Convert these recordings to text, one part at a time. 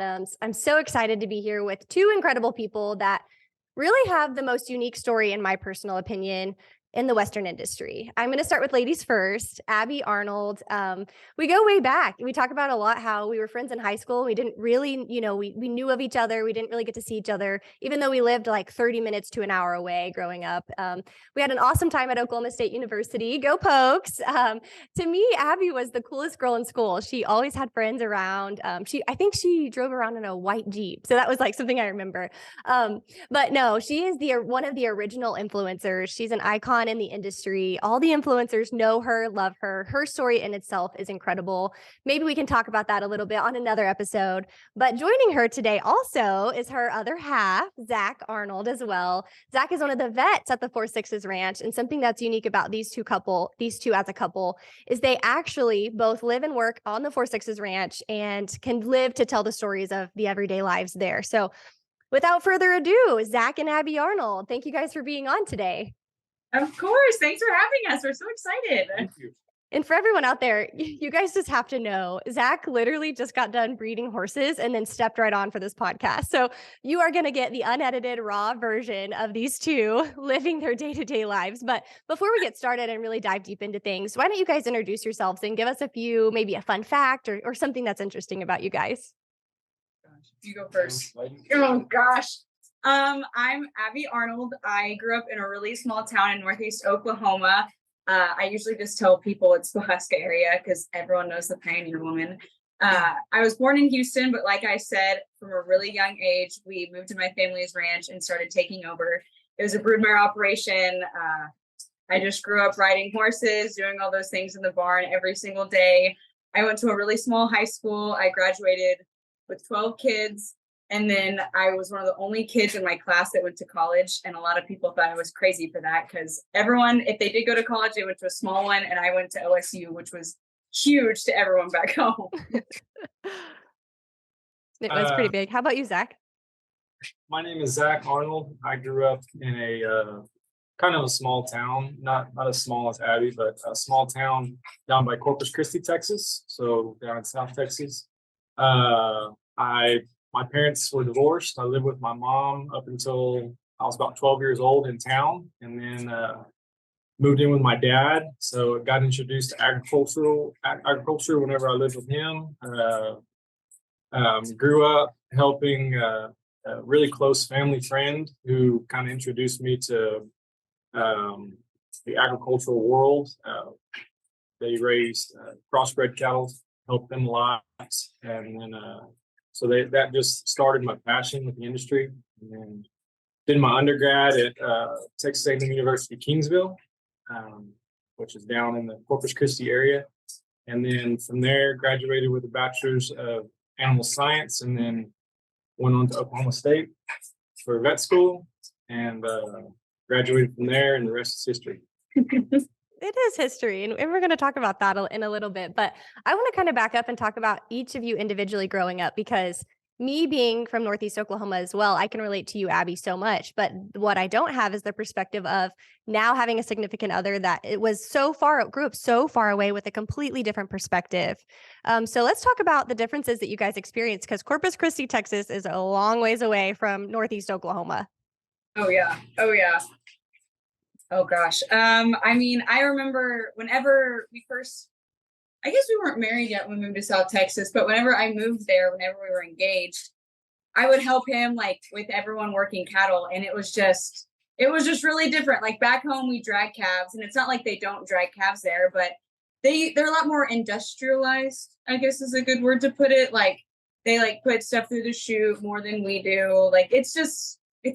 I'm so excited to be here with two incredible people that really have the most unique story, in my personal opinion, in the Western industry. I'm going to start with ladies first. Abby, Arnold. We go way back. We talk about a lot how we were friends in high school. We didn't really, we knew of each other. We didn't really get to see each other, even though we lived like 30 minutes to an hour away growing up. We had an awesome time at Oklahoma State University. Go Pokes. To me, Abby was the coolest girl in school. She always had friends around. I think she drove around in a white Jeep. So that was like something I remember. But no, she is one of the original influencers. She's an icon in the industry. All the influencers know her, love her. Her story in itself is incredible. Maybe we can talk about that a little bit on another episode. But joining her today also is her other half, Zach Arnold, as well. Zach is one of the vets at the 4 Ranch, and something that's unique about these two as a couple, is they actually both live and work on the 4 Ranch and can live to tell the stories of the everyday lives there. So without further ado, Zach and Abby Arnold, thank you guys for being on today. Of course. Thanks for having us. We're so excited. Thank you. And for everyone out there, you guys just have to know, Zach literally just got done breeding horses and then stepped right on for this podcast. So you are going to get the unedited, raw version of these two living their day-to-day lives. But before we get started and really dive deep into things, why don't you guys introduce yourselves and give us maybe a fun fact or something that's interesting about you guys? You go first. Oh, gosh. I'm Abby Arnold. I grew up in a really small town in Northeast Oklahoma. I usually just tell people it's the Huska area because everyone knows the Pioneer Woman. I was born in Houston, but like I said, from a really young age, we moved to my family's ranch and started taking over. It was a broodmare operation. I just grew up riding horses, doing all those things in the barn every single day. I went to a really small high school. I graduated with 12 kids. And then I was one of the only kids in my class that went to college. And a lot of people thought I was crazy for that because everyone, if they did go to college, they went to a small one. And I went to OSU, which was huge to everyone back home. It was pretty big. How about you, Zach? My name is Zach Arnold. I grew up in a kind of a small town, not as small as Abby, but a small town down by Corpus Christi, Texas. So down in South Texas. My parents were divorced. I lived with my mom up until I was about 12 years old in town, and then moved in with my dad. So I got introduced to agriculture whenever I lived with him. Grew up helping a really close family friend who kind of introduced me to the agricultural world. They raised crossbred cattle, helped them a lot, and then so that just started my passion with the industry. And then did my undergrad at Texas A&M University, Kingsville, which is down in the Corpus Christi area. And then from there, graduated with a bachelor's of animal science, and then went on to Oklahoma State for vet school and graduated from there, and the rest is history. It is history, and we're going to talk about that in a little bit, but I want to kind of back up and talk about each of you individually growing up, because me being from Northeast Oklahoma as well, I can relate to you, Abby, so much, but what I don't have is the perspective of now having a significant other that grew up so far away with a completely different perspective. So let's talk about the differences that you guys experienced, because Corpus Christi, Texas is a long ways away from Northeast Oklahoma. Oh, yeah. Oh, gosh. I remember whenever I guess we weren't married yet when we moved to South Texas, but whenever I moved there, whenever we were engaged, I would help him like with everyone working cattle. And it was just really different. Like back home, we drag calves, and it's not like they don't drag calves there, but they're a lot more industrialized, I guess is a good word to put it. Like they like put stuff through the chute more than we do. Like it's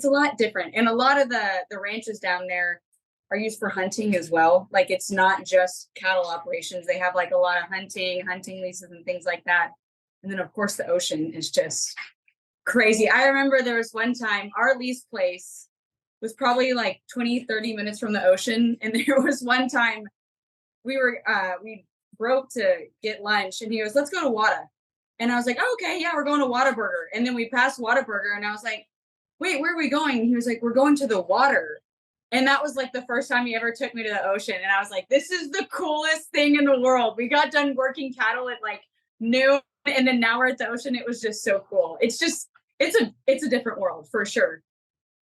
a lot different. And a lot of the ranches down there are used for hunting as well. Like it's not just cattle operations. They have like a lot of hunting leases and things like that. And then of course the ocean is just crazy. I remember there was one time our lease place was probably like 20-30 minutes from the ocean. And there was one time we broke to get lunch, and he goes, "Let's go to Wada." And I was like, "Oh, okay, yeah, we're going to Whataburger." And then we passed Whataburger, and I was like, "Wait, where are we going?" And he was like, "We're going to the water." And that was like the first time he ever took me to the ocean. And I was like, this is the coolest thing in the world. We got done working cattle at like noon, and then now we're at the ocean. It was just so cool. It's a different world for sure.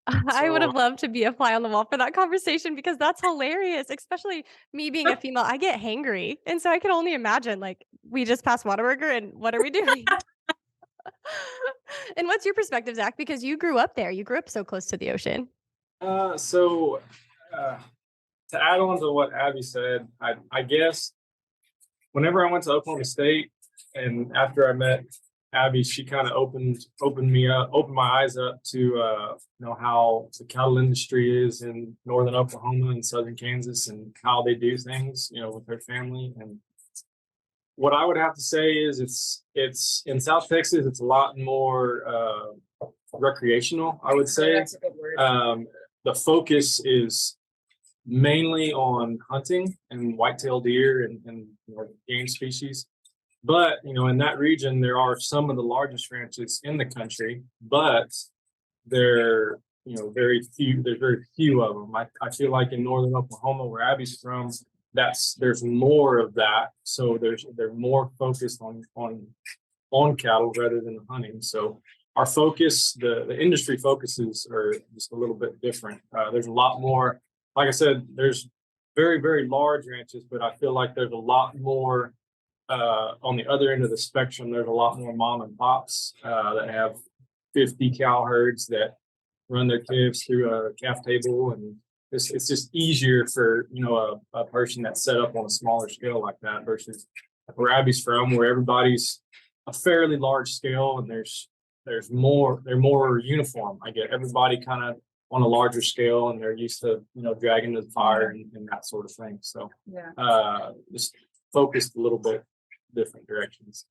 I would So have loved to be a fly on the wall for that conversation because that's hilarious, especially me being a female. I get hangry. And so I can only imagine, like, we just passed Whataburger and what are we doing? And what's your perspective, Zach? Because you grew up there. You grew up so close to the ocean. so uh, to add on to what Abby said, I guess whenever I went to Oklahoma State, and after I met Abby, she kind of opened my eyes up to how the cattle industry is in northern Oklahoma and southern Kansas, and how they do things, with their family. And what I would have to say is it's in South Texas, it's a lot more recreational, I would say. That's a good word. The focus is mainly on hunting and whitetail deer and game species. But in that region, there are some of the largest ranches in the country, but they're very few. There's very few of them. I feel like in northern Oklahoma, where Abby's from, there's more of that. So they're more focused on cattle rather than hunting. So our focus, the industry focuses are just a little bit different. There's a lot more. Like I said, there's very, very large ranches, but I feel like there's a lot more on the other end of the spectrum. There's a lot more mom and pops that have 50 cow herds that run their calves through a calf table, and it's just easier for a person that's set up on a smaller scale like that versus where Abby's from, where everybody's a fairly large scale, and they're more uniform. I get everybody kind of on a larger scale, and they're used to dragging the fire and that sort of thing. So just focused a little bit different directions.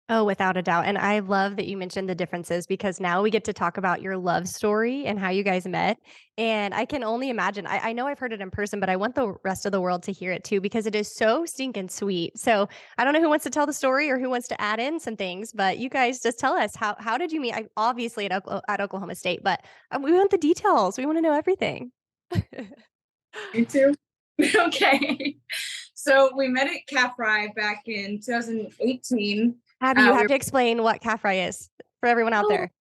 Oh, without a doubt. And I love that you mentioned the differences because now we get to talk about your love story and how you guys met. And I can only imagine, I know I've heard it in person, but I want the rest of the world to hear it too, because it is so stinking sweet. So I don't know who wants to tell the story or who wants to add in some things, but you guys just tell us, how did you meet? Obviously at Oklahoma State, but we want the details. We want to know everything. Me too. Okay. So we met at Calf Fry back in 2018. Abby, you have to explain what calf fry is for everyone out there.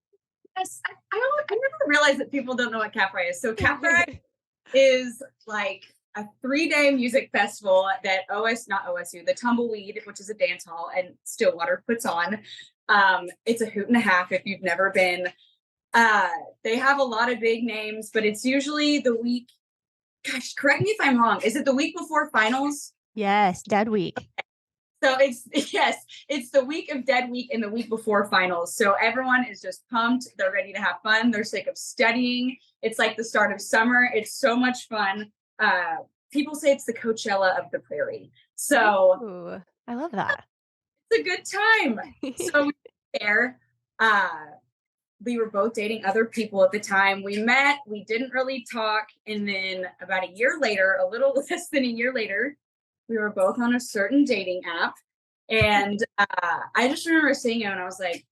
Yes, I never realized that people don't know what Calf Fry is. So Calf Fry is like a 3-day music festival that not OSU, the Tumbleweed, which is a dance hall, and Stillwater puts on. It's a hoot and a half if you've never been. They have a lot of big names, but it's usually the week. Gosh, correct me if I'm wrong. Is it the week before finals? Yes, Dead Week. So it's the week of Dead Week and the week before finals. So everyone is just pumped. They're ready to have fun. They're sick of studying. It's like the start of summer. It's so much fun. People say it's the Coachella of the prairie. So ooh, I love that. It's a good time. So we were there. We were both dating other people at the time. We met, we didn't really talk. And then about a year later, a little less than a year later, we were both on a certain dating app. And I just remember seeing him and I was like,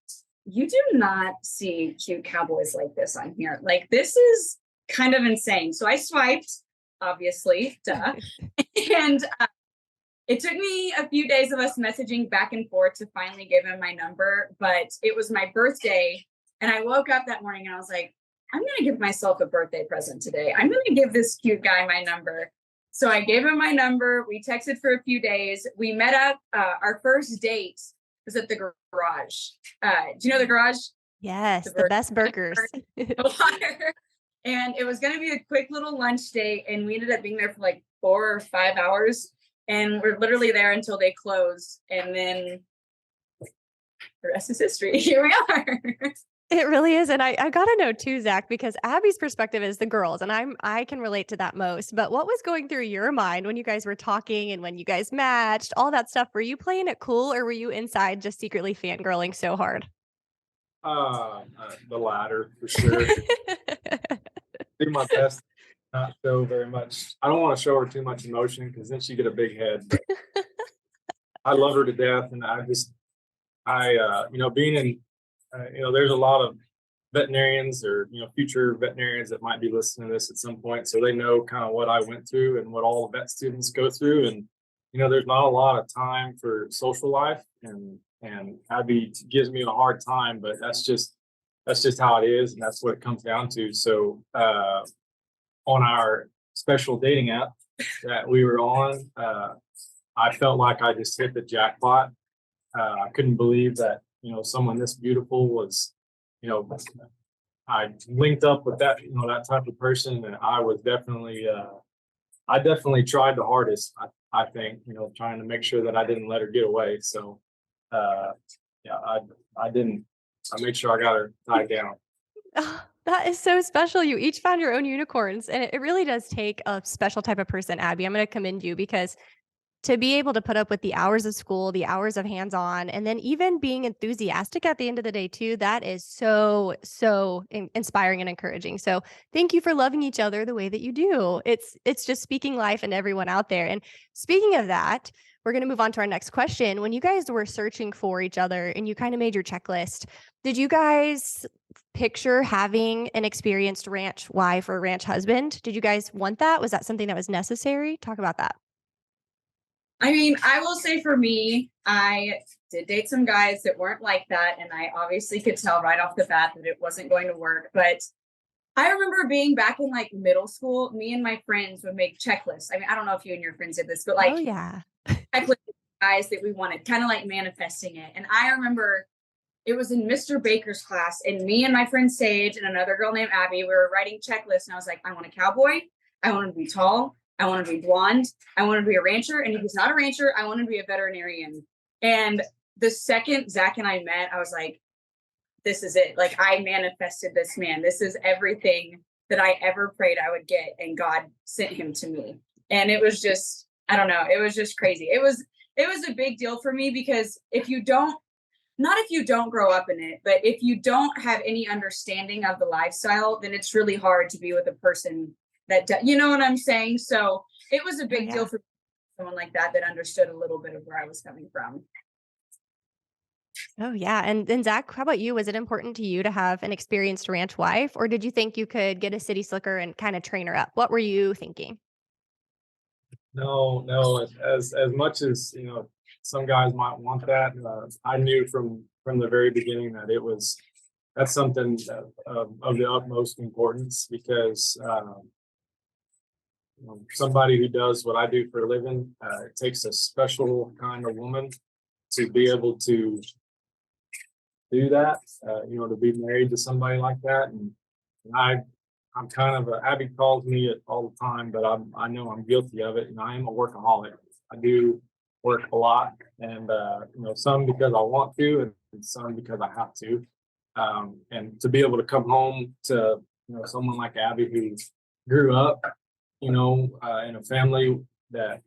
you do not see cute cowboys like this on here. Like, this is kind of insane. So I swiped, obviously, duh. And it took me a few days of us messaging back and forth to finally give him my number. But it was my birthday. And I woke up that morning and I was like, I'm going to give myself a birthday present today. I'm going to give this cute guy my number. So I gave him my number. We texted for a few days. We met up. Our first date was at the garage. Do you know the garage? Yes, the best burgers. And it was going to be a quick little lunch date. And we ended up being there for like 4 or 5 hours. And we're literally there until they close. And then the rest is history. Here we are. It really is. And I got to know too, Zach, because Abby's perspective is the girls, and I can relate to that most. But what was going through your mind when you guys were talking and when you guys matched, all that stuff? Were you playing it cool or were you inside just secretly fangirling so hard? The latter for sure. Do my best not show very much. I don't want to show her too much emotion because then she get a big head. But I love her to death, and being in there's a lot of veterinarians or future veterinarians that might be listening to this at some point, so they know kind of what I went through and what all the vet students go through. And there's not a lot of time for social life, and and Abby gives me a hard time, but that's just how it is, and that's what it comes down to. So on our special dating app that we were on, I felt like I just hit the jackpot. I couldn't believe that, someone this beautiful was, I linked up with that, that type of person, and I was definitely, I definitely tried the hardest. I think, trying to make sure that I didn't let her get away. So, yeah, I didn't. I made sure I got her tied down. Oh, that is so special. You each found your own unicorns, and it really does take a special type of person, Abby. I'm going to commend you because to be able to put up with the hours of school, the hours of hands-on, and then even being enthusiastic at the end of the day too, that is so, so inspiring and encouraging. So thank you for loving each other the way that you do. It's just speaking life into everyone out there. And speaking of that, we're going to move on to our next question. When you guys were searching for each other and you kind of made your checklist, did you guys picture having an experienced ranch wife or ranch husband? Did you guys want that? Was that something that was necessary? Talk about that. I mean, I will say for me, I did date some guys that weren't like that. And I obviously could tell right off the bat that it wasn't going to work. But I remember being back in like middle school, me and my friends would make checklists. I mean, I don't know if you and your friends did this, but like Oh yeah. checklists of guys that we wanted, kind of like manifesting it. And I remember it was in Mr. Baker's class, and me and my friend Sage and another girl named Abby, we were writing checklists. And I was like, I want a cowboy. I want to be tall. I want to be blonde. I want to be a rancher. And if he's not a rancher, I want to be a veterinarian. And the second Zach and I met, I was like, this is it. Like, I manifested this man. This is everything that I ever prayed I would get. And God sent him to me. And it was just, I don't know. It was just crazy. It was a big deal for me because if you don't grow up in it, but if you don't have any understanding of the lifestyle, then it's really hard to be with a person that, you know what I'm saying? So it was a big deal for someone like that understood a little bit of where I was coming from. Oh yeah. And then Zach, how about you? Was it important to you to have an experienced ranch wife, or did you think you could get a city slicker and kind of train her up? What were you thinking? No. As much as some guys might want that, I knew from the very beginning that that's something of the utmost importance because somebody who does what I do for a living, it takes a special kind of woman to be able to do that. To be married to somebody like that, and I'm kind of Abby calls me it all the time, but I know I'm guilty of it, and I am a workaholic. I do work a lot, and some because I want to, and some because I have to. And to be able to come home to someone like Abby who grew up, in a family that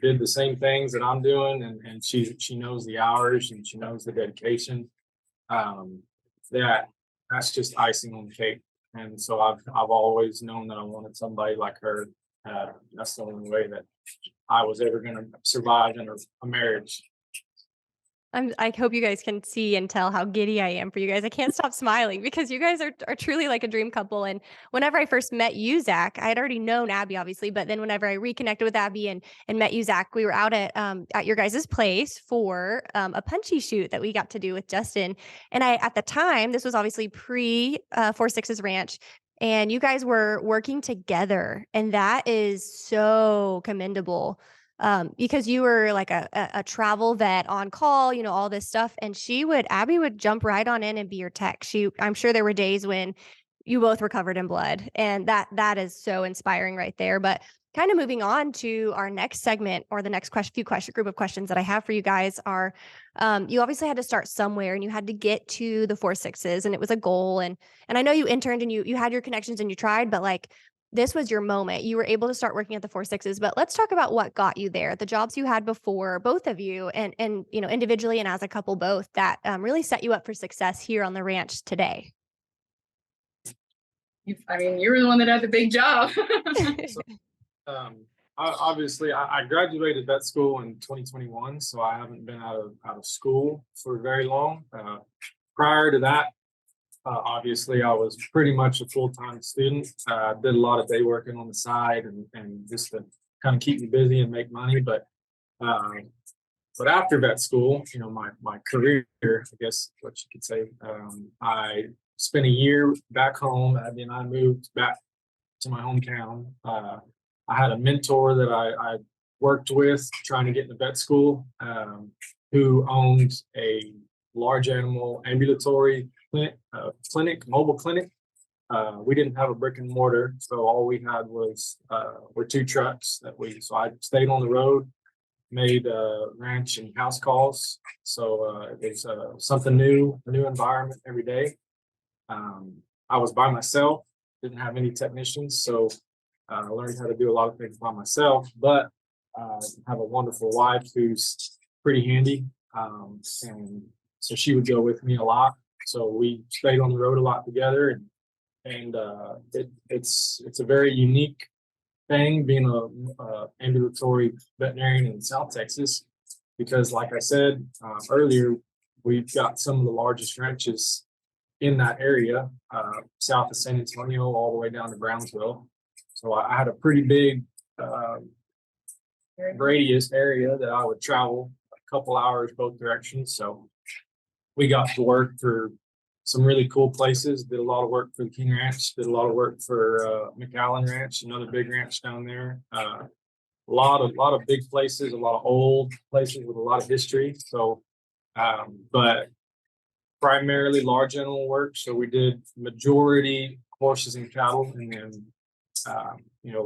did the same things that I'm doing, and she knows the hours and she knows the dedication. That's just icing on the cake. And so I've always known that I wanted somebody like her. That's the only way that I was ever going to survive in a marriage. I hope you guys can see and tell how giddy I am for you guys. I can't stop smiling because you guys are truly like a dream couple. And whenever I first met you, Zach, I had already known Abby, obviously, but then whenever I reconnected with Abby and met you, Zach, we were out at your guys' place for a punchy shoot that we got to do with Justin. And at the time, this was obviously pre 4-6's Ranch. And you guys were working together. And that is so commendable. Because you were like a travel vet on call, all this stuff. And Abby would jump right on in and be your tech. I'm sure there were days when you both were covered in blood, and that is so inspiring right there. But kind of moving on to our next segment, or the next group of questions that I have for you guys are, you obviously had to start somewhere and you had to get to the 4-6s, and it was a goal. And I know you interned and you had your connections and you tried, but like, this was your moment. You were able to start working at the 4-6s, but let's talk about what got you there. The jobs you had before, both of you, and individually and as a couple both, that really set you up for success here on the ranch today. You were the one that had the big job. I graduated that school in 2021, so I haven't been out of school for very long. Prior to that, obviously, I was pretty much a full-time student. I did a lot of day working on the side and just to kind of keep me busy and make money. But But after vet school, my career, I guess what you could say, I spent a year back home, and then I moved back to my hometown. I had a mentor that I worked with trying to get into vet school, who owned a large animal ambulatory mobile clinic. We didn't have a brick and mortar, so all we had were 2 trucks so I stayed on the road, made ranch and house calls. So it's something new, a new environment every day. I was by myself, didn't have any technicians, so I learned how to do a lot of things by myself, but I have a wonderful wife who's pretty handy. And so she would go with me a lot. So we stayed on the road a lot together, and it's a very unique thing being a ambulatory veterinarian in South Texas, because like I said earlier, we've got some of the largest ranches in that area, south of San Antonio all the way down to Brownsville. So I had a pretty big radius area that I would travel a couple hours both directions. So we got to work for some really cool places, did a lot of work for the King Ranch, did a lot of work for McAllen Ranch, another big ranch down there. A lot of big places, a lot of old places with a lot of history. So, but primarily large animal work. So we did majority horses and cattle, and then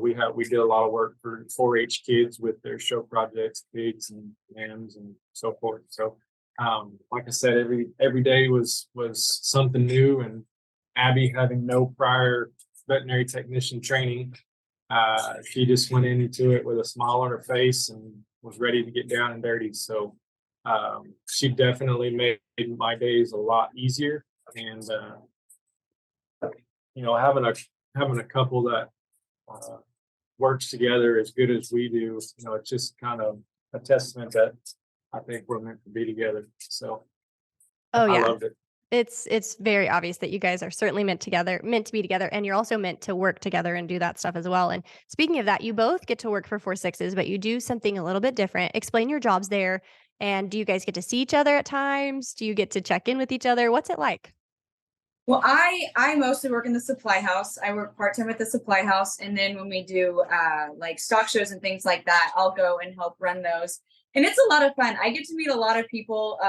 we did a lot of work for 4-H kids with their show projects, pigs and lambs and so forth. So like I said, every day was something new, and Abby, having no prior veterinary technician training, she just went into it with a smile on her face and was ready to get down and dirty. So she definitely made my days a lot easier, and having a couple that works together as good as we do, it's just kind of a testament that I think we're meant to be together. So Oh I yeah. loved it. It's very obvious that you guys are certainly meant to be together, and you're also meant to work together and do that stuff as well. And speaking of that, you both get to work for 4-6s, but you do something a little bit different. Explain your jobs there. And do you guys get to see each other at times? Do you get to check in with each other? What's it like? Well, I mostly work in the supply house. I work part-time at the supply house, and then when we do like stock shows and things like that, I'll go and help run those. And it's a lot of fun. I get to meet a lot of people.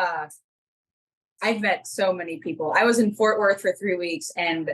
I've met so many people. I was in Fort Worth for 3 weeks, and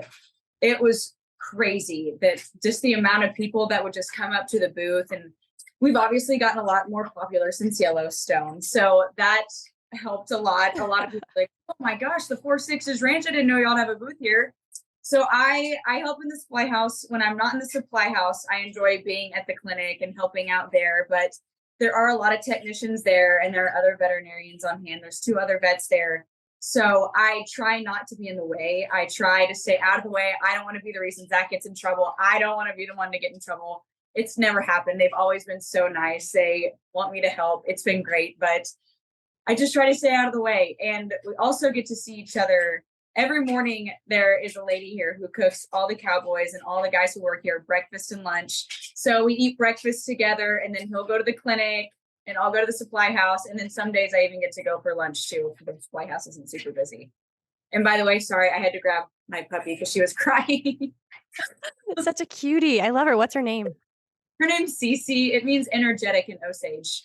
it was crazy that just the amount of people that would just come up to the booth. And we've obviously gotten a lot more popular since Yellowstone, so that helped a lot. A lot of people are like, oh my gosh, the 4-6s ranch, I didn't know y'all have a booth here. So I help in the supply house. When I'm not in the supply house, I enjoy being at the clinic and helping out there, but there are a lot of technicians there, and there are other veterinarians on hand. There's 2 other vets there. So I try not to be in the way. I try to stay out of the way. I don't want to be the reason Zach gets in trouble. I don't want to be the one to get in trouble. It's never happened. They've always been so nice. They want me to help. It's been great, but I just try to stay out of the way. And we also get to see each other. Every morning, there is a lady here who cooks all the cowboys and all the guys who work here breakfast and lunch. So we eat breakfast together, and then he'll go to the clinic and I'll go to the supply house. And then some days I even get to go for lunch too, if the supply house isn't super busy. And by the way, sorry, I had to grab my puppy because she was crying. Such a cutie. I love her. What's her name? Her name's Cece. It means energetic in Osage.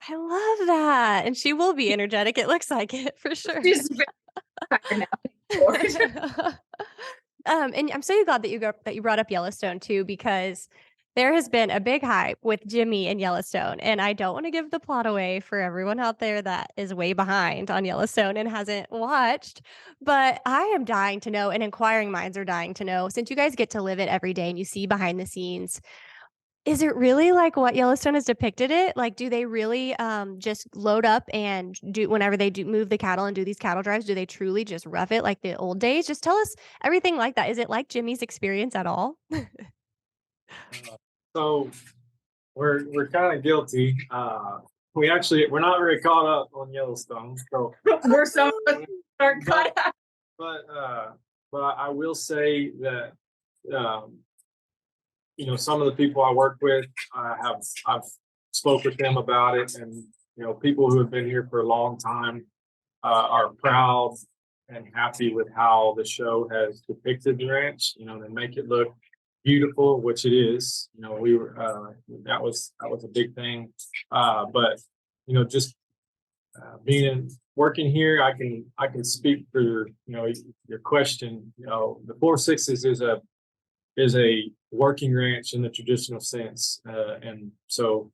I love that. And she will be energetic. It looks like it for sure. She's very tired now. And I'm so glad that you brought up Yellowstone too, because there has been a big hype with Jimmy and Yellowstone. And I don't want to give the plot away for everyone out there that is way behind on Yellowstone and hasn't watched, but I am dying to know, and inquiring minds are dying to know, since you guys get to live it every day and you see behind the scenes, is it really like what Yellowstone has depicted it? Like, do they really just load up and do, whenever they do move the cattle and do these cattle drives, do they truly just rough it like the old days? Just tell us everything like that. Is it like Jimmy's experience at all? So we're kind of guilty. We're not very caught up on Yellowstone. So We're so start caught up. but I will say that some of the people I work with, I've spoke with them about it, and people who have been here for a long time are proud and happy with how the show has depicted the ranch. They make it look beautiful, which it is. We were that was a big thing. But just working here, I can speak for your question. The Four Sixes is a working ranch in the traditional sense, and so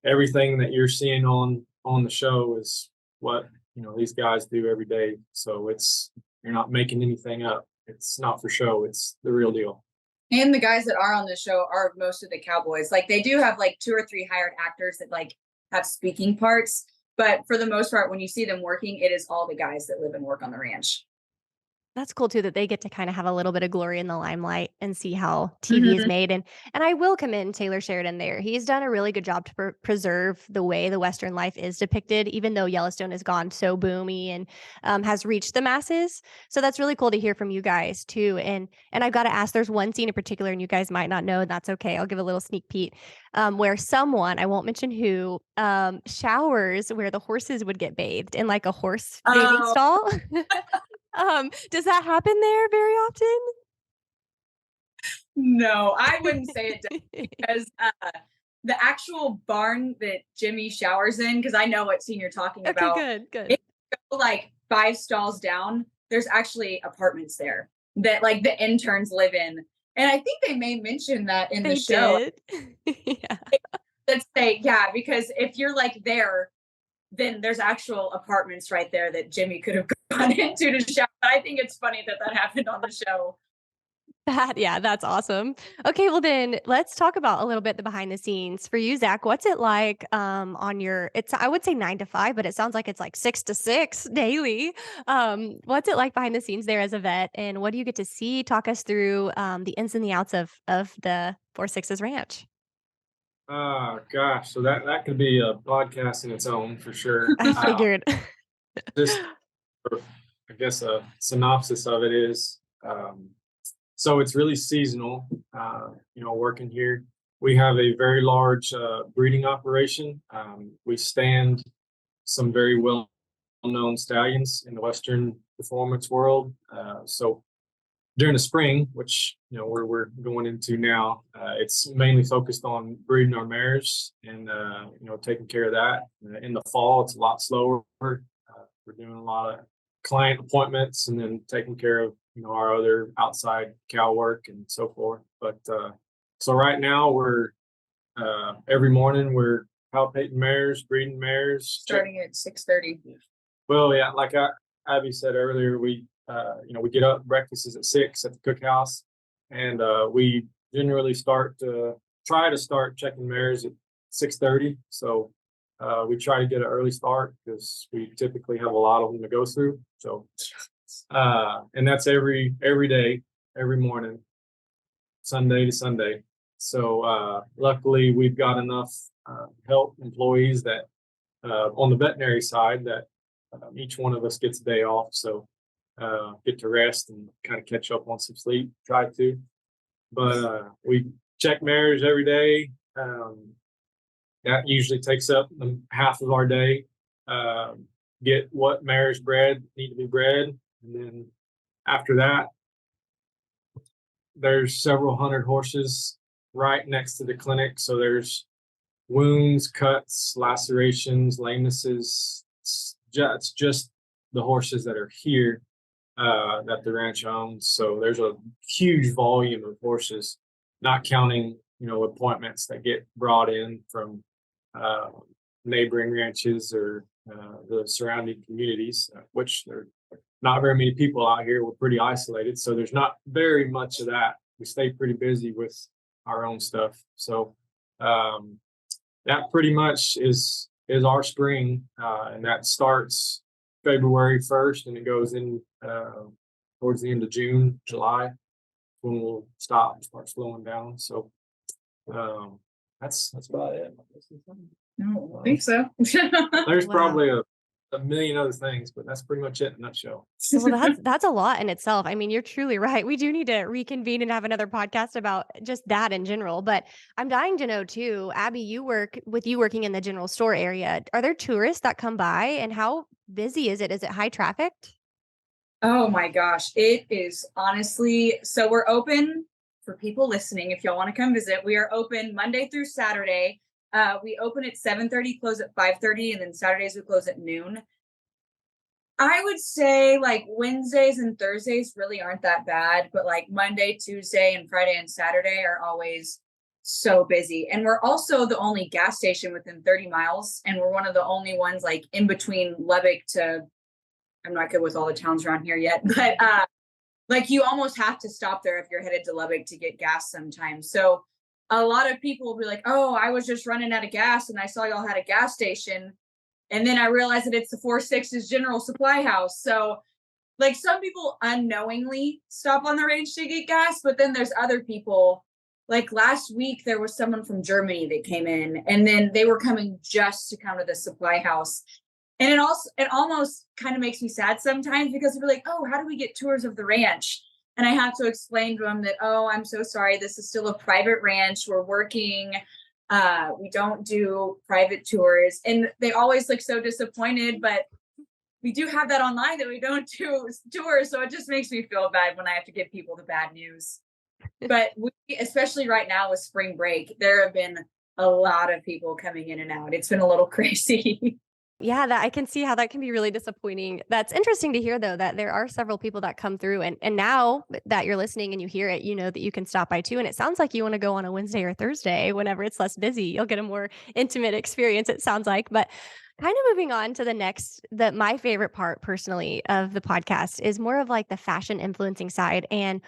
everything that you're seeing on the show is what these guys do every day. So you're not making anything up. It's not for show. It's the real deal. And the guys that are on the show are most of the cowboys. Like they do have like 2 or 3 hired actors that like have speaking parts, but for the most part, when you see them working, it is all the guys that live and work on the ranch. That's cool too that they get to kind of have a little bit of glory in the limelight and see how TV is made. And I will commend Taylor Sheridan there. He's done a really good job to preserve the way the Western life is depicted, even though Yellowstone has gone so boomy and has reached the masses. So that's really cool to hear from you guys too. And I've got to ask, there's one scene in particular, and you guys might not know, and that's okay. I'll give a little sneak peek, where someone, I won't mention who, showers where the horses would get bathed in like a horse bathing stall. Does that happen there very often? No, I wouldn't say it does, because the actual barn that Jimmy showers in, because I know what scene you're talking about. Good. It's like 5 stalls down. There's actually apartments there that like the interns live in, and I think they may mention that in the show. Yeah. Let's say, yeah, because if you're like there, then there's actual apartments right there that Jimmy could have gone into to shower. I think it's funny that happened on the show. That's awesome. Okay, well then let's talk about a little bit the behind the scenes for you, Zach. What's it like on your? I would say 9 to 5, but it sounds like it's like 6 to 6 daily. What's it like behind the scenes there as a vet, and what do you get to see? Talk us through the ins and the outs of the Four Sixes Ranch. Oh gosh, so that could be a podcast in its own for sure. I figured. Just, I guess, a synopsis of it is, so it's really seasonal. Working here, we have a very large breeding operation. We stand some very well-known stallions in the Western performance world. So during the spring, which we're going into now, it's mainly focused on breeding our mares and taking care of that. In the fall, it's a lot slower. We're doing a lot of client appointments and then taking care of our other outside cow work and so forth. But so right now we're every morning we're palpating mares, breeding mares, starting at 6:30. Well, yeah, like Abby said earlier, we get up, breakfast is at 6 at the cookhouse, and we generally try to start checking mares at 6:30. So we try to get an early start because we typically have a lot of them to go through. So and that's every day, every morning, Sunday to Sunday. So luckily we've got enough help employees that on the veterinary side that each one of us gets a day off. So get to rest and kind of catch up on some sleep, try to. But we check mares every day. That usually takes up half of our day. Get what mares need to be bred. And then after that, there's several hundred horses right next to the clinic. So there's wounds, cuts, lacerations, lamenesses. It's just the horses that are here that the ranch owns. So there's a huge volume of horses, not counting appointments that get brought in from neighboring ranches or the surrounding communities, which there are not very many people out here. We're pretty isolated, so there's not very much of that. We stay pretty busy with our own stuff. So that pretty much is our spring, and that starts February 1st and it goes in towards the end of June, July, when we'll start slowing down. So that's about it. No, I think so. There's Wow. probably a million other things, but that's pretty much it in a nutshell. Well, that's a lot in itself. I mean, you're truly right. We do need to reconvene and have another podcast about just that in general. But I'm dying to know too, Abby, you working in the general store area. Are there tourists that come by, and how busy is it? Is it high trafficked? Oh my gosh, it is honestly. So we're open for people listening. If y'all want to come visit, we are open Monday through Saturday. We open at 7:30, close at 5:30, and then Saturdays we close at noon. I would say like Wednesdays and Thursdays really aren't that bad, but like Monday, Tuesday, and Friday and Saturday are always so busy. And we're also the only gas station within 30 miles, and we're one of the only ones like in between Lubbock to, I'm not good with all the towns around here yet, but like you almost have to stop there if you're headed to Lubbock to get gas sometimes. So a lot of people will be like, oh, I was just running out of gas and I saw y'all had a gas station. And then I realized that it's the 4 Sixes General Supply House. So like some people unknowingly stop on the range to get gas, but then there's other people. Like last week, there was someone from Germany that came in, and then they were coming just to come to the supply house. And it almost kind of makes me sad sometimes because they're like, oh, how do we get tours of the ranch? And I have to explain to them that, oh, I'm so sorry. This is still a private ranch. We're working. We don't do private tours. And they always look so disappointed, but we do have that online that we don't do tours. So it just makes me feel bad when I have to give people the bad news. But especially right now with spring break, there have been a lot of people coming in and out. It's been a little crazy. Yeah, that I can see how that can be really disappointing. That's interesting to hear though, that there are several people that come through, and now that you're listening and you hear it, you know that you can stop by too. And it sounds like you want to go on a Wednesday or Thursday whenever it's less busy. You'll get a more intimate experience, it sounds like. But kind of moving on to the next, my favorite part personally of the podcast is more of like the fashion influencing side. And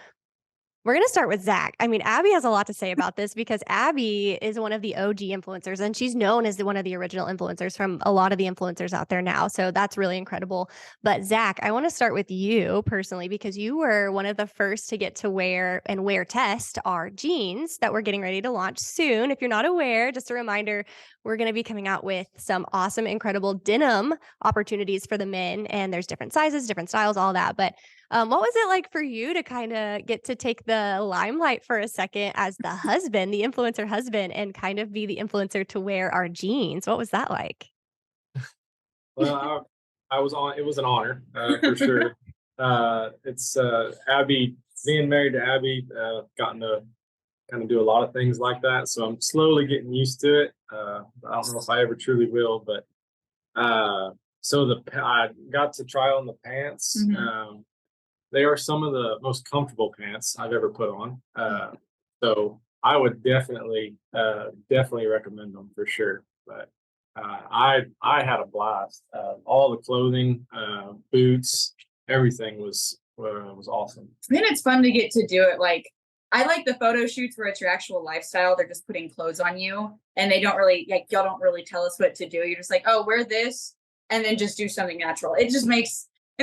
we're going to start with Zach. I mean, Abby has a lot to say about this because Abby is one of the OG influencers, and she's known as one of the original influencers from a lot of the influencers out there now. So that's really incredible. But Zach, I want to start with you personally because you were one of the first to get to wear test our jeans that we're getting ready to launch soon. If you're not aware, just a reminder, we're going to be coming out with some awesome, incredible denim opportunities for the men. And there's different sizes, different styles, all that. But what was it like for you to kind of get to take the limelight for a second as the husband, the influencer husband, and kind of be the influencer to wear our jeans? What was that like? Well, I was on. It was an honor for sure. It's Abby, being married to Abby, gotten to kind of do a lot of things like that. So I'm slowly getting used to it. I don't know if I ever truly will, but so I got to try on the pants. Mm-hmm. They are some of the most comfortable pants I've ever put on. So I would definitely recommend them for sure. But I had a blast. All the clothing, boots, everything was awesome. And it's fun to get to do it. Like I like the photo shoots where it's your actual lifestyle. They're just putting clothes on you, and they don't really y'all don't really tell us what to do. You're just like, oh, wear this, and then just do something natural. It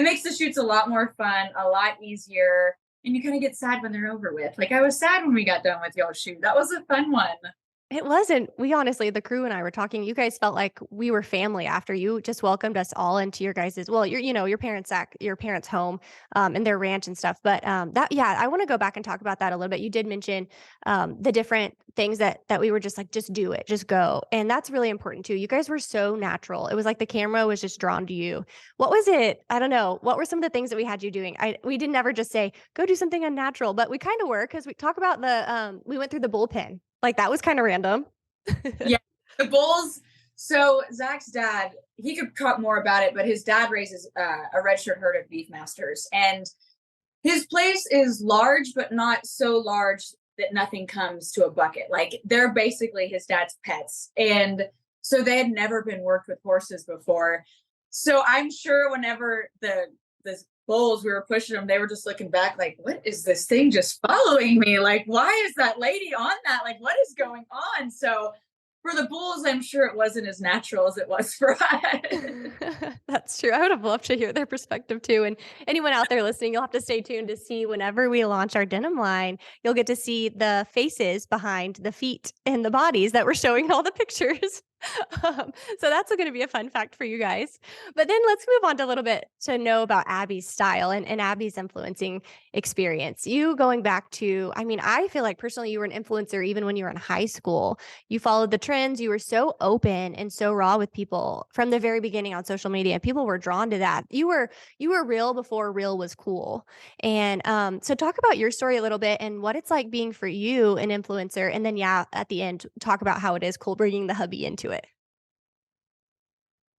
makes the shoots a lot more fun, a lot easier, and you kind of get sad when they're over with. Like I was sad when we got done with y'all's shoot. That was a fun one. It wasn't. We honestly, the crew and I were talking, you guys felt like we were family after you just welcomed us all into your guys's, well, your parents' home, and their ranch and stuff. But I want to go back and talk about that a little bit. You did mention the different things that we were just like, just do it, just go. And that's really important too. You guys were so natural. It was like the camera was just drawn to you. What was it? I don't know. What were some of the things that we had you doing? We didn't ever just say, go do something unnatural, but we kind of were, because we talk about we went through the bullpen. Like that was kind of random. Yeah, the bulls. So Zach's dad, he could talk more about it, but his dad raises a registered herd of beef masters, and his place is large, but not so large that nothing comes to a bucket. Like they're basically his dad's pets, and so they had never been worked with horses before. So I'm sure whenever the bulls, we were pushing them, they were just looking back like, what is this thing just following me? Like, why is that lady on that? Like, what is going on? So for the bulls, I'm sure it wasn't as natural as it was for us. That's true. I would have loved to hear their perspective too. And anyone out there listening, you'll have to stay tuned to see whenever we launch our denim line, you'll get to see the faces behind the feet and the bodies that we're showing in all the pictures. So that's going to be a fun fact for you guys. But then let's move on to a little bit to know about Abby's style and Abby's influencing experience. You going back to, I mean, I feel like personally you were an influencer even when you were in high school. You followed the trends. You were so open and so raw with people from the very beginning on social media. People were drawn to that. You were real before real was cool. And so talk about your story a little bit and what it's like being for you an influencer. And then yeah, at the end, talk about how it is cool bringing the hubby into it.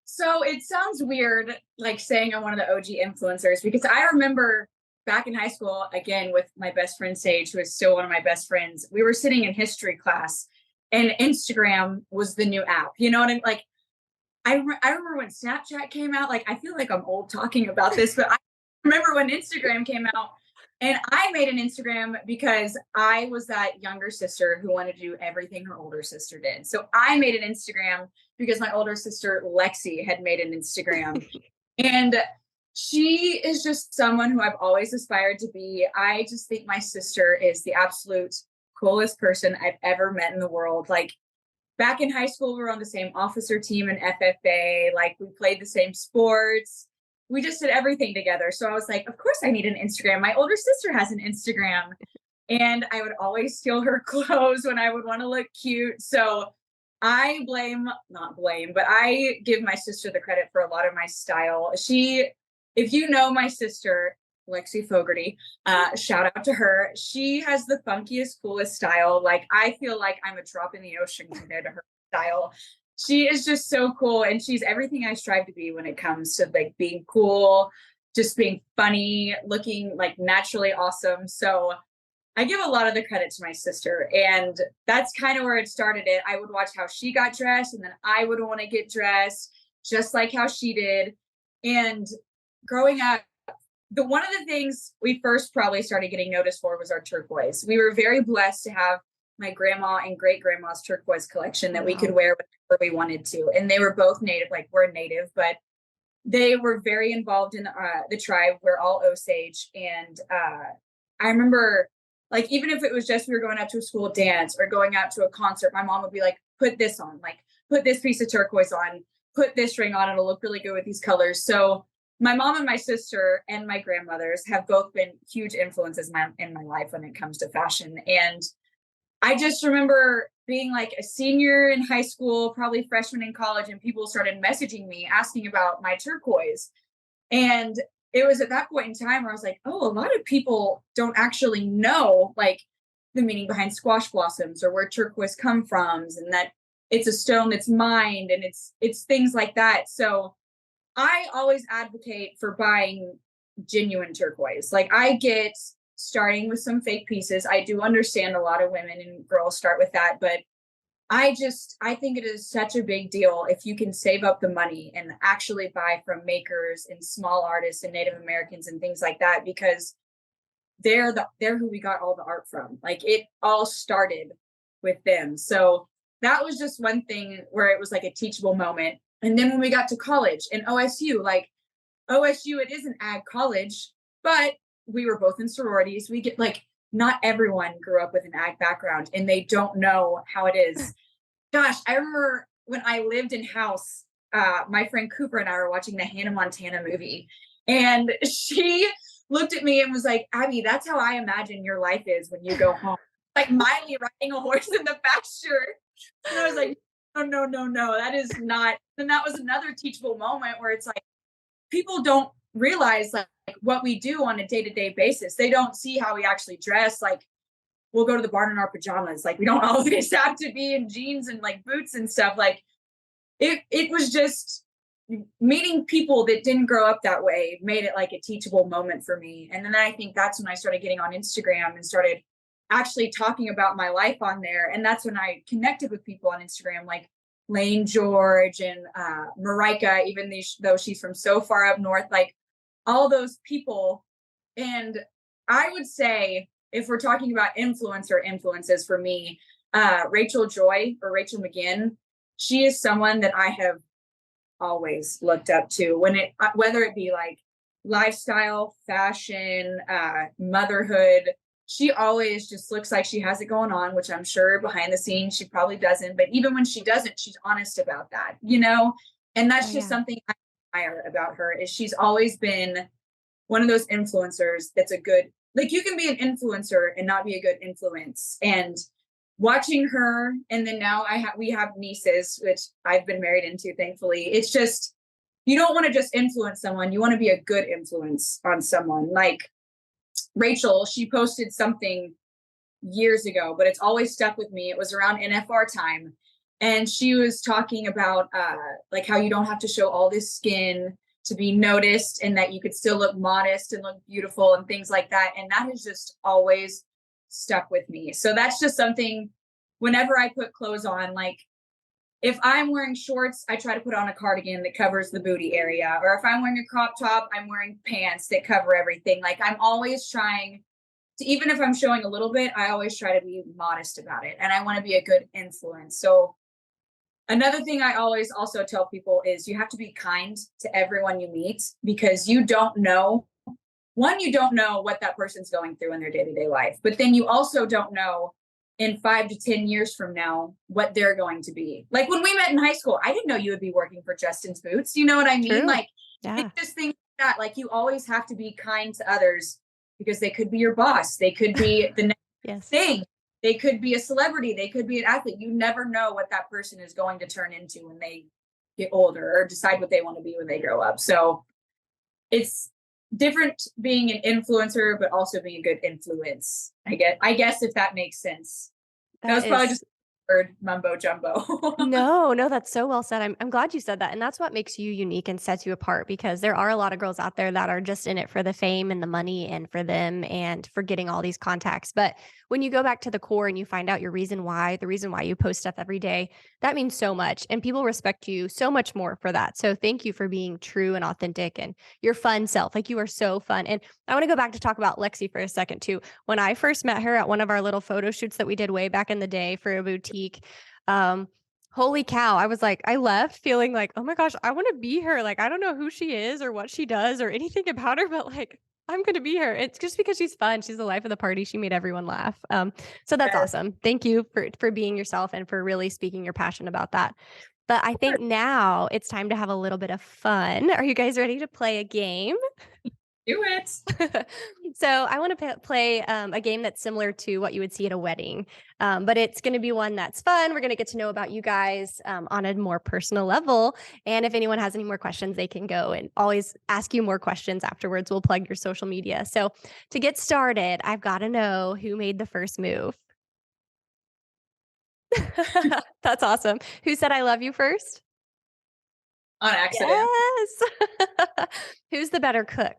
So it sounds weird, like saying I'm one of the OG influencers, because I remember back in high school, again, with my best friend Sage, who is still one of my best friends, we were sitting in history class and Instagram was the new app. You know what I'm like? I remember when Snapchat came out, like, I feel like I'm old talking about this, but I remember when Instagram came out. And I made an Instagram because I was that younger sister who wanted to do everything her older sister did. So I made an Instagram because my older sister, Lexi, had made an Instagram. And she is just someone who I've always aspired to be. I just think my sister is the absolute coolest person I've ever met in the world. Like, back in high school, we were on the same officer team in FFA. Like, we played the same sports. We just did everything together. So I was like, of course I need an Instagram. My older sister has an Instagram. And I would always steal her clothes when I would want to look cute. So I not blame, but I give my sister the credit for a lot of my style. If you know my sister, Lexi Fogarty, shout out to her. She has the funkiest, coolest style. Like, I feel like I'm a drop in the ocean compared to her style. She is just so cool, and she's everything I strive to be when it comes to like being cool, just being funny, looking like naturally awesome. So I give a lot of the credit to my sister, and that's kind of where it started. I would watch how she got dressed, and then I would want to get dressed just like how she did. And growing up, one of the things we first probably started getting noticed for was our turquoise. We were very blessed to have my grandma and great grandma's turquoise collection that we could wear whenever we wanted to. And they were both native, like we're native, but they were very involved in the tribe. We're all Osage. And I remember, like, even if it was just we were going out to a school dance or going out to a concert, my mom would be like, put this on, like, put this piece of turquoise on, put this ring on, it'll look really good with these colors. So my mom and my sister and my grandmothers have both been huge influences in my life when it comes to fashion. And I just remember being like a senior in high school, probably freshman in college, and people started messaging me asking about my turquoise. And it was at that point in time where I was like, oh, a lot of people don't actually know like the meaning behind squash blossoms or where turquoise come from, and that it's a stone that's mined, and it's things like that. So I always advocate for buying genuine turquoise. Like, I get starting with some fake pieces. I do understand a lot of women and girls start with that, but I think it is such a big deal if you can save up the money and actually buy from makers and small artists and Native Americans and things like that, because they're who we got all the art from. Like, it all started with them. So that was just one thing where it was like a teachable moment. And then when we got to college and OSU, it is an ag college, but we were both in sororities. We get like, not everyone grew up with an ag background and they don't know how it is. Gosh, I remember when I lived in house, my friend Cooper and I were watching the Hannah Montana movie, and she looked at me and was like, Abby, that's how I imagine your life is when you go home. Like Miley riding a horse in the pasture. And I was like, no, that is not. And that was another teachable moment where it's like, people don't realize like what we do on a day-to-day basis. They don't see how we actually dress. Like, we'll go to the barn in our pajamas. Like, we don't always have to be in jeans and like boots and stuff. Like, it was just meeting people that didn't grow up that way made it like a teachable moment for me. And then I think that's when I started getting on Instagram and started actually talking about my life on there. And that's when I connected with people on Instagram, like Lane George and Marika, even though she's from so far up north, like all those people. And I would say, if we're talking about influences for me, Rachel Joy or Rachel McGinn, she is someone that I have always looked up to whether it be like lifestyle, fashion, motherhood. she always just looks like she has it going on, which I'm sure behind the scenes she probably doesn't. But even when she doesn't, she's honest about that, you know? And Oh, that's just yeah. something I admire about her is she's always been one of those influencers that's a good, like you can be an influencer and not be a good influence. And watching her, and then now we have nieces, which I've been married into, thankfully. It's just, you don't want to just influence someone, you want to be a good influence on someone. Like Rachel, she posted something years ago, but it's always stuck with me. It was around NFR time. And she was talking about like how you don't have to show all this skin to be noticed, and that you could still look modest and look beautiful and things like that. And that has just always stuck with me. So that's just something whenever I put clothes on, like if I'm wearing shorts, I try to put on a cardigan that covers the booty area. Or if I'm wearing a crop top, I'm wearing pants that cover everything. Like I'm always trying to, even if I'm showing a little bit, I always try to be modest about it. And I want to be a good influence. So another thing I always also tell people is you have to be kind to everyone you meet, because you don't know, one, you don't know what that person's going through in their day-to-day life, but then you also don't know in 5 to 10 years from now what they're going to be. Like when we met in high school, I didn't know you would be working for Justin's Boots. You know what I mean? True. Like Yeah. it's just things like that. Like you always have to be kind to others, because they could be your boss. They could be the next Yes. thing. They could be a celebrity. They could be an athlete. You never know what that person is going to turn into when they get older or decide what they want to be when they grow up. So it's different being an influencer, but also being a good influence. I guess if that makes sense. That was probably just word mumbo jumbo. No, that's so well said. I'm glad you said that. And that's what makes you unique and sets you apart, because there are a lot of girls out there that are just in it for the fame and the money and for them and for getting all these contacts. But when you go back to the core and you find out your reason why, the reason why you post stuff every day, that means so much. And people respect you so much more for that. So thank you for being true and authentic and your fun self. Like you are so fun. And I want to go back to talk about Lexi for a second too. When I first met her at one of our little photo shoots that we did way back in the day for a boutique, holy cow, I was like, I left feeling like, oh my gosh, I want to be her. Like, I don't know who she is or what she does or anything about her, but like, I'm going to be her. It's just because she's fun. She's the life of the party. She made everyone laugh. So that's Yes. awesome. Thank you for being yourself and for really speaking your passion about that. But I think now it's time to have a little bit of fun. Are you guys ready to play a game? Do it. So I want to play a game that's similar to what you would see at a wedding, but it's going to be one that's fun. We're going to get to know about you guys on a more personal level. And if anyone has any more questions, they can go and always ask you more questions afterwards. We'll plug your social media. So to get started, I've got to know who made the first move. That's awesome. Who said I love you first? On accident. Yes. Who's the better cook?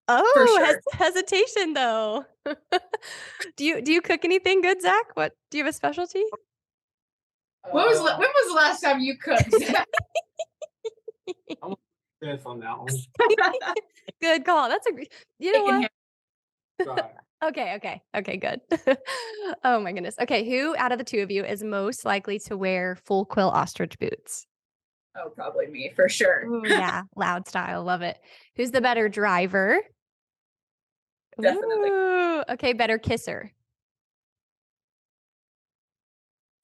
For Oh, sure. hesitation though. Do you cook anything good, Zach? What do you have a specialty? When was the last time you cooked? I'm fifth on that one. Good call. That's a you know what? Try. Okay, good. Oh my goodness. Okay, who out of the two of you is most likely to wear full quill ostrich boots? Oh, probably me for sure. Ooh, yeah, loud style. Love it. Who's the better driver? Definitely. Ooh, okay, better kisser.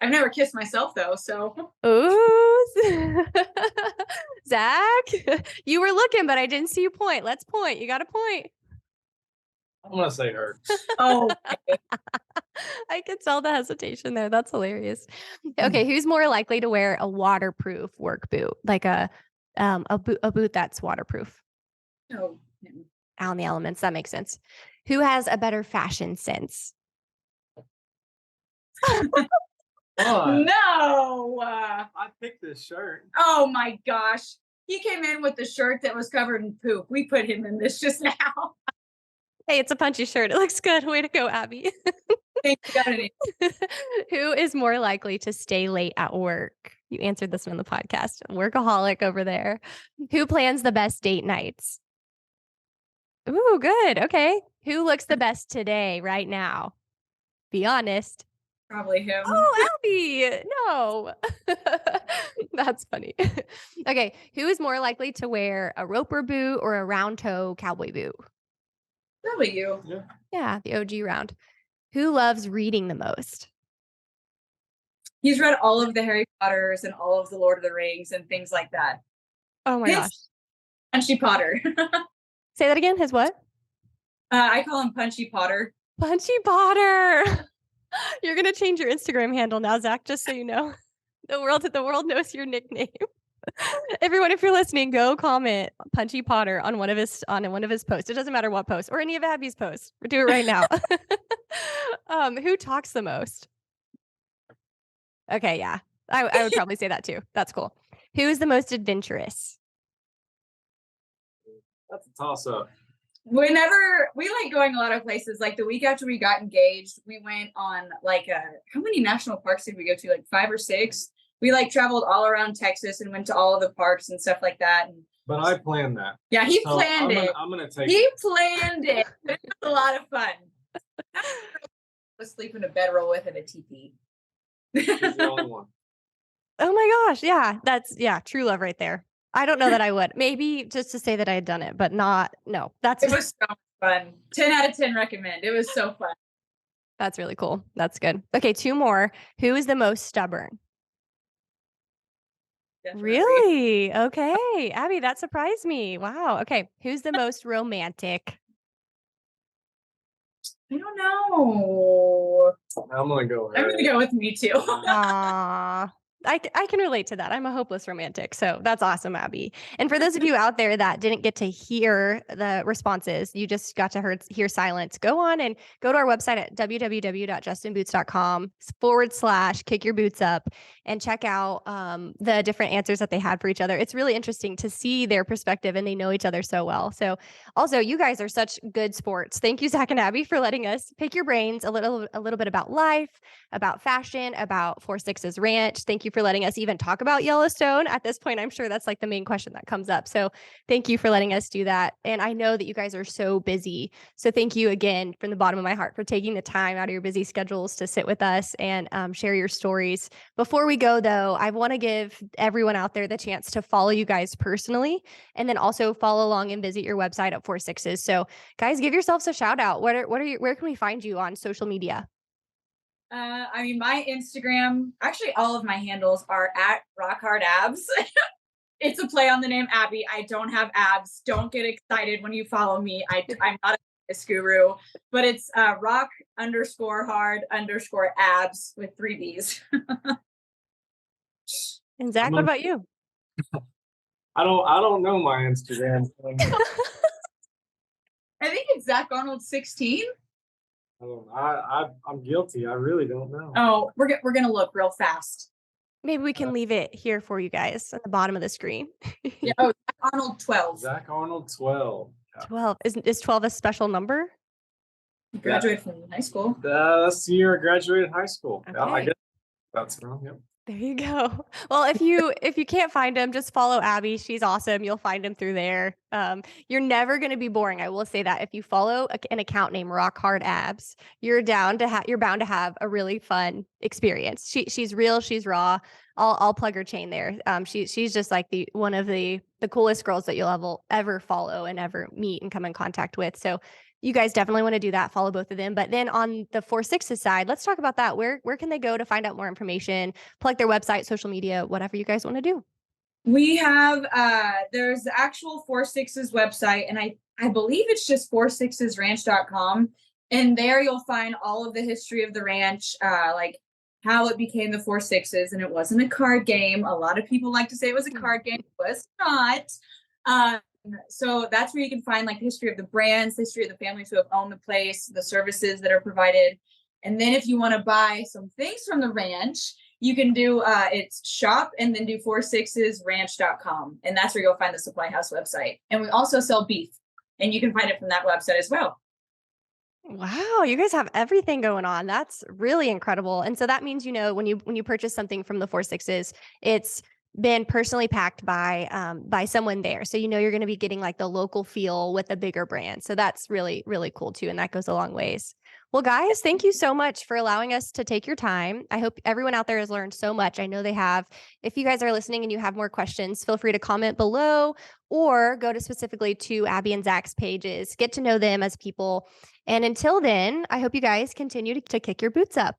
I've never kissed myself though, so Ooh. Zach, you were looking, but I didn't see you point. Let's point. You got a point. I'm gonna say her. oh, I could tell the hesitation there. That's hilarious. Okay, who's more likely to wear a waterproof work boot, like a boot that's waterproof? no. Out in the elements. That makes sense. Who has a better fashion sense? No. I picked this shirt. Oh my gosh. He came in with the shirt that was covered in poop. We put him in this just now. Hey, it's a punchy shirt. It looks good. Way to go, Abby. Thank you. Got it. Who is more likely to stay late at work? You answered this one in the podcast. Workaholic over there. Who plans the best date nights? Ooh, good. Okay. Who looks the best today, right now? Be honest. Probably him. Oh, Abby. No. That's funny. Okay. Who is more likely to wear a roper boot or a round toe cowboy boot? Probably you. Yeah. Yeah, the OG round. Who loves reading the most? He's read all of the Harry Potters and all of the Lord of the Rings and things like that. Oh my His gosh. Punchy Potter. Say that again. His what? I call him Punchy Potter. Punchy Potter. You're gonna change your Instagram handle now, Zach, just so you know. The world knows your nickname. Everyone, if you're listening, go comment Punchy Potter on one of his posts. It doesn't matter what post or any of Abby's posts. Do it right now. Who talks the most? Okay, yeah. I would probably say that too. That's cool. Who is the most adventurous? That's a toss up. Whenever we like going a lot of places, like the week after we got engaged, we went on like how many national parks did we go to? Like 5 or 6. We like traveled all around Texas and went to all of the parks and stuff like that. And But I planned that. yeah, he So planned it. I'm gonna take He planned it. It was a lot of fun. I was sleeping in a bedroll with and a teepee. She's the only one. Oh my gosh. Yeah. True love right there. I don't know that I would. Maybe just to say that I had done it, but no. It was so much fun. 10 out of 10 recommend. It was so fun. That's really cool. That's good. Okay, 2 more. Who is the most stubborn? Definitely. Really? Okay. Abby, that surprised me. Wow. Okay. Who's the most romantic? I don't know. I'm gonna go. I'm gonna go with me too. Aww. I can relate to that. I'm a hopeless romantic. So that's awesome, Abby. And for those of you out there that didn't get to hear the responses, you just got to hear silence, go on and go to our website at www.justinboots.com/kick-your-boots-up and check out the different answers that they had for each other. It's really interesting to see their perspective, and they know each other so well. So also, you guys are such good sports. Thank you, Zach and Abby, for letting us pick your brains a little bit about life, about fashion, about 4 Sixes Ranch. Thank you for letting us even talk about Yellowstone. At this point, I'm sure that's like the main question that comes up. So thank you for letting us do that. And I know that you guys are so busy. So thank you again from the bottom of my heart for taking the time out of your busy schedules to sit with us and share your stories. Before we go, though, I want to give everyone out there the chance to follow you guys personally, and then also follow along and visit your website at 4 Sixes. So guys, give yourselves a shout out. Where can we find you on social media? I mean, my Instagram, actually all of my handles are at @rockhardabs. It's a play on the name Abby. I don't have abs. Don't get excited when you follow me. I'm not a fitness guru, but it's rock_hard_abs with 3 B's. And Zach, what about you? I don't know my Instagram. I think it's Zach Arnold 16. I'm guilty. I really don't know. Oh, we're gonna look real fast. Maybe we can leave it here for you guys at the bottom of the screen. Yeah, oh, Zach Arnold 12. Zach Arnold 12. 12. Is 12 a special number? He graduated from high school. That's the year I graduated high school. Yeah, I Okay. guess that's wrong. Yep. There you go. Well, if you can't find him, just follow Abby. She's awesome. You'll find him through there. You're never going to be boring. I will say that if you follow an account named Rock Hard Abs, you're bound to have a really fun experience. She's real. She's raw. I'll plug her chain there. She's just like one of the coolest girls that you'll ever follow and ever meet and come in contact with. So you guys definitely want to do that. Follow both of them. But then on the 4 Sixes side, let's talk about that. Where can they go to find out more information, plug their website, social media, whatever you guys want to do? We have there's the actual 4 Sixes website, and I believe it's just 4sixesranch.com. And there you'll find all of the history of the ranch, like how it became the 4 Sixes, and it wasn't a card game. A lot of people like to say it was a card game. It was not. So that's where you can find like the history of the brands, the history of the families who have owned the place, the services that are provided. And then if you want to buy some things from the ranch, you can do it's shop and then do 4sixesranch.com. And that's where you'll find the Supply House website. And we also sell beef, and you can find it from that website as well. Wow, you guys have everything going on. That's really incredible. And so that means, when you purchase something from the 4 Sixes, it's been personally packed by someone there. So you're going to be getting like the local feel with a bigger brand. So that's really, really cool too. And that goes a long ways. Well, guys, thank you so much for allowing us to take your time. I hope everyone out there has learned so much. I know they have. If you guys are listening and you have more questions, feel free to comment below or go to specifically to Abby and Zach's pages, get to know them as people. And until then, I hope you guys continue to kick your boots up.